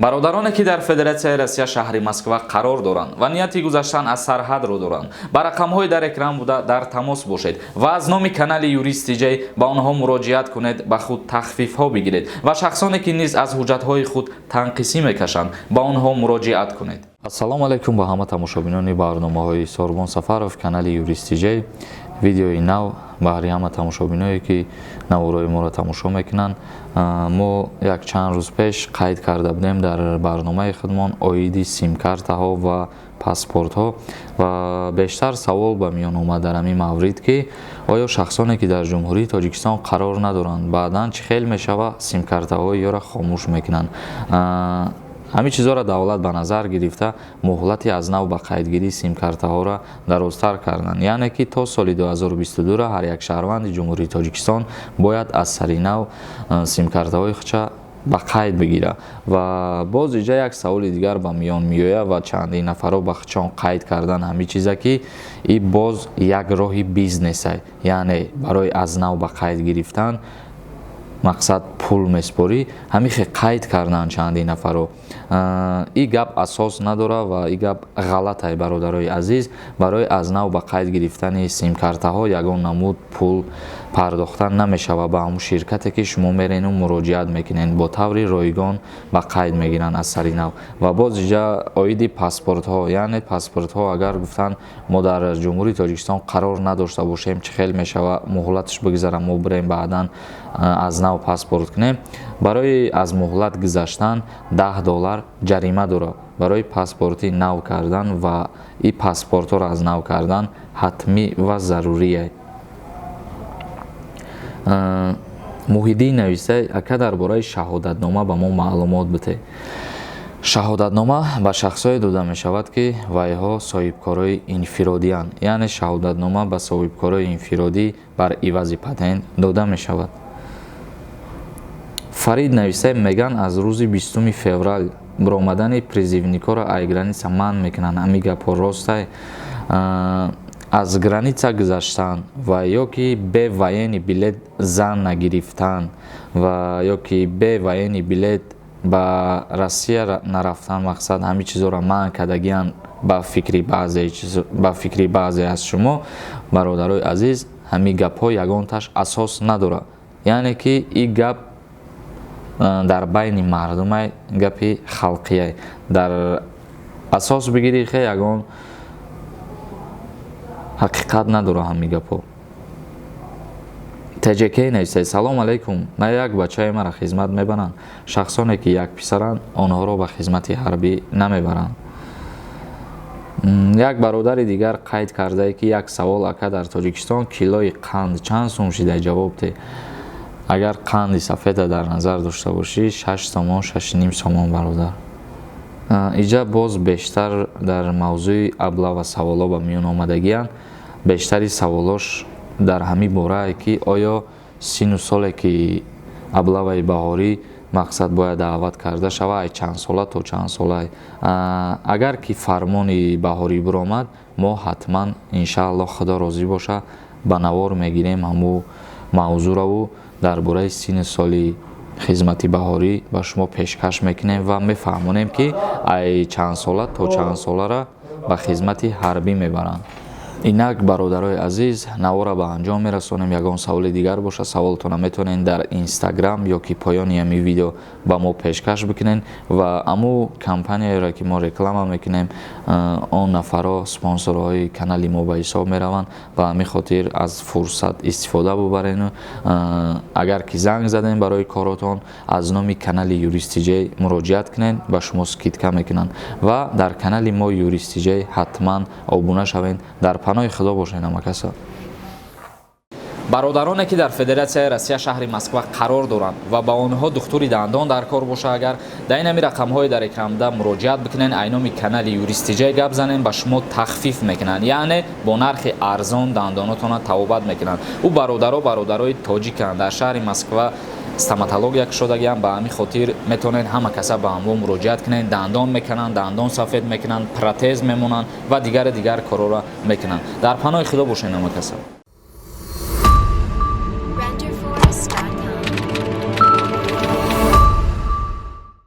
бародароне ки дар Федератсияи Россия шаҳри Москва қарор доранд ва нияти гузаштан аз сарҳадро доранд, ба рақамҳои дар экран буда дар тамос бошед ва аз номи канали Юрист TJ ба онҳо муроҷиат кунед, ба худ тахфифҳо бигиред ва шахсоне ки низ аз ҳуҷҷатҳои худ танқисӣ мекашанд, ба онҳо муроҷиат кунед. Ассалому алайкум ба ҳама тамошобинони барномаҳои Сорбон Сафаров канали Юрист TJ. Видеои нав баҳри ҳама тамошобиное ки наворои моро тамошо мекунанд. мо як чанд рӯз пеш қайд карда будем дар барномаи худмон оиди симкартаҳо ва паспортҳо ва бештар савол ба миён омад дар ҳамин маврид ки оё шахсоне ки дар ҷумҳурии Тоҷикистон қарор надоранд, баъдан чӣ хел мешава симкартаҳои ёро хомӯш мекунанд. ҳамин чизҳоро давлат ба назар гирифта муҳлати аз нав ба қайдгирии симкартаҳоро дарозтар карданд, яъне ки то соли 2022 ҳар як шаҳрванди ҷумҳурии Тоҷикистон бояд аз сари нав симкартаҳои худша ба қайд бигира. ва боз иҷа як саволи дигар ба миён меояд ва чандин нафаро ба худшон қайд кардан ҳамин чиза ки и боз як роҳи бизнесе, яъне барои аз нав ба қайд гирифтан мақсад пул меспорӣ, ҳамихе қайд кардан чандин нафаро. И гап асос надора ва и гап ғалатае бародарои азиз. Барои аз нав ба қайд гирифтани симкартаҳо ягон намуд пул пардохтан намешава ба ҳамун ширкате ки шумо мерену муроҷиат мекунед, бо таври ройгон ба қайд мегиранд аз сари нав. Ва боз иҷа оиди паспортҳо, яъне паспортҳо агар гуфтанд мо дар ҷумҳурии Тоҷикистон қарор надошта бошем, чӣ хел мешава муҳлатш бигзара, мо бирем баъдан аз нав паспорт кунем. Барои аз муҳлат гузаштан $10 ҷарима дора. Барои паспорти нав кардан ва и паспортҳоро аз нав кардан ҳатмӣ ва зарурие. Муҳиддин нависа ака дар бораи шаҳодатнома ба мо маълумот бите. Шаҳодатнома ба шахсое дода мешавад ки вайҳо соҳибкорои инфиродиянд, яъне шаҳодатнома ба соҳибкорои инфиродӣ бар ивази патент дода мешавад. Фарид нависа меган аз рӯзи 20 феврал биромадани призивникоро ай граница манъ мекунанд. ҳамин гапҳо ростай? аз граница гузаштан ва ё ки бе военни билет зан нагирифтан ва ё ки бе военни билет ба Россия нарафтан, мақсад ҳамин чизҳоро манъ кардагиянд ба фикри баъзе аз шумо бародарои азиз. ҳамин гапҳо ягонташ асос надора, яъне ки и гап дар байни мардуме гапи халқие. Дар асос бигирӣ хе ягон ҳақиқат надора ҳамин гапҳо. TJK нависад: салом алайкум, на як бачаи мара хизмат мебаранд. Шахсоне ки як писаранд, онҳоро ба хизмати ҳарбӣ намебаранд. Як бародари дигар қайд кардае ки як савол: ака дар Тоҷикистон килои қанд чанд сум шида? Ҷавоб де: агар қанди сафеда дар назар дошта бошӣ 6 сомон 6.5 сомон бародар. Иҷа боз бештар дар мавзӯи абла ва саволо ба миён омадагиянд. Бештари саволош дар ҳамин борае ки оё сину соле ки аблаваи баҳорӣ мақсад бояд даъват карда шава, ай чанд сола то чанд сола. Агар ки фармони баҳорӣ биромад, мо ҳатман иншааллоҳ худо розӣ боша ба навор мегирем ҳамун мавзӯраву дар бораи сини соли хизмати баҳорӣ ба шумо пешкаш мекунем ва мефаҳмонем ки ай чанд сола то чанд солара ба хизмати ҳарбӣ мебаранд. Инак бародарои азиз, навора ба анҷом мерасонем. Ягон саволи дигар боша, саволтона метавонед дар Инстаграм ё ки поёни ҳамин видео ба мо пешкаш бикунед ва аму компанияеро ки мо реклама мекунем, он нафаро спонсорҳои канали мо ба ҳисоб мераванд. Ба ҳамин хотир аз фурсат истифода бубаред. агар ки занг задем барои коротон, аз номи канали Юрист TJ муроҷиат кунед, ба шумо скидка мекунанд ва дар канали мо Юрист TJ ҳатман обуна шавед. дар паноҳи худо бошед ҳамакаса. бародароне ки дар Федератсияи Россия шаҳри Москва қарор доранд ва ба онҳо духтури дандон дар кор боша, агар дар ин ҳамин рақамҳои дар экранда муроҷиат бикунед, ай номи канали Юрист TJ гап занем, ба шумо тахфиф мекунанд, яъне бо нархи арзон дандонотона табобат мекунанд. ӯ бародарои тоҷиканд, дар шаҳри Москва стоматология кушодагиам. Ба ҳамин хотир метавонед ҳама каса ба ҳамво муроҷиат кунед. дандон мекунанд, дандон сафед мекунанд, протез мемонанд ва дигар корора мекунанд. дар паноҳи худо бошед ҳама каса.